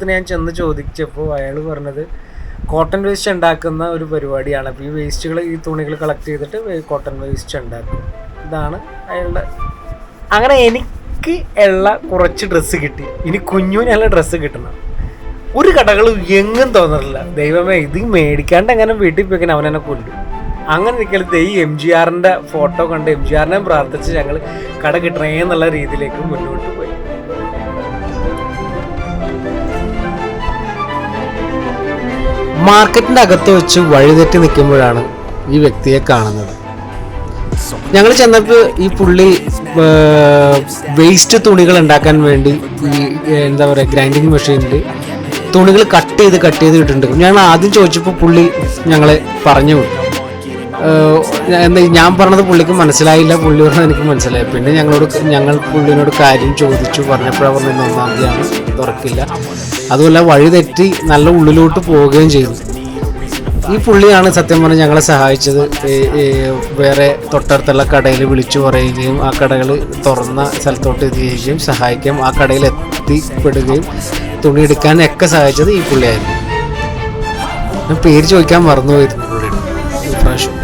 സംഭവത്തിന് ഞാൻ ചെന്ന് ചോദിച്ചപ്പോൾ അയാൾ പറഞ്ഞത് കോട്ടൺ വേസ്റ്റ് ഉണ്ടാക്കുന്ന ഒരു പരിപാടിയാണ്. അപ്പോൾ ഈ വേസ്റ്റുകൾ, ഈ തുണികൾ കളക്ട് ചെയ്തിട്ട് കോട്ടൺ വേസ്റ്റ് ഉണ്ടാക്കും. ഇതാണ് അയാളുടെ. അങ്ങനെ എനിക്ക് ഉള്ള കുറച്ച് ഡ്രസ്സ് കിട്ടി. ഇനി കുഞ്ഞുവിനുള്ള ഡ്രസ്സ് കിട്ടണം. ഒരു കടകളും എങ്ങും തോന്നില്ല. ദൈവമേ, ഇത് മേടിക്കാണ്ട് എങ്ങനെ വീട്ടിൽ പോയിക്കാൻ അവനെന്നെ കൊല്ലും. അങ്ങനെ ഇരിക്കലും ഈ MGRൻ്റെ ഫോട്ടോ കണ്ട് MGRനെ പ്രാർത്ഥിച്ച് ഞങ്ങൾ കട കിട്ടണേ എന്നുള്ള രീതിയിലേക്ക് മുന്നോട്ട് പോയി. മാർക്കറ്റിൻ്റെ അകത്ത് വെച്ച് വഴിതെറ്റി നിൽക്കുമ്പോഴാണ് ഈ വ്യക്തിയെ കാണുന്നത്. ഞങ്ങൾ ചെന്നപ്പോൾ ഈ പുള്ളി വേസ്റ്റ് തുണികൾ ഉണ്ടാക്കാൻ വേണ്ടി ഈ എന്താ പറയുക ഗ്രൈൻഡിങ് മെഷീനിൽ തുണികൾ കട്ട് ചെയ്ത് ഇട്ടിട്ടുണ്ട്. ഞങ്ങൾ ആദ്യം ചോദിച്ചപ്പോൾ പുള്ളി ഞങ്ങളെ പറഞ്ഞു വിട്ടു. എന്താ ഞാൻ പറഞ്ഞത് പുള്ളിക്ക് മനസ്സിലായില്ല, പുള്ളി പറഞ്ഞത് എനിക്ക് മനസ്സിലായി. പിന്നെ ഞങ്ങൾ പുള്ളിനോട് കാര്യം ചോദിച്ചു. പറഞ്ഞപ്പോഴാണ് പറഞ്ഞത് 1-ാം തീയതിയാണ്, തുറക്കില്ല. അതുമല്ല വഴി തെറ്റി നല്ല ഉള്ളിലോട്ട് പോവുകയും ചെയ്തു. ഈ പുള്ളിയാണ് സത്യം പറഞ്ഞാൽ ഞങ്ങളെ സഹായിച്ചത്. വേറെ തൊട്ടടുത്തുള്ള കടയിൽ വിളിച്ചു പറയുകയും ആ കടകൾ തുറന്ന സ്ഥലത്തോട്ട് എത്തിക്കുകയും സഹായിക്കുകയും ആ കടയിൽ എത്തിപ്പെടുകയും തുണിയെടുക്കാനൊക്കെ സഹായിച്ചത് ഈ പുള്ളിയായിരുന്നു. ഞാൻ പേര് ചോദിക്കാൻ മറന്നുപോയിരുന്നു പുള്ളിയുടെ ഈ പ്രാവശ്യം.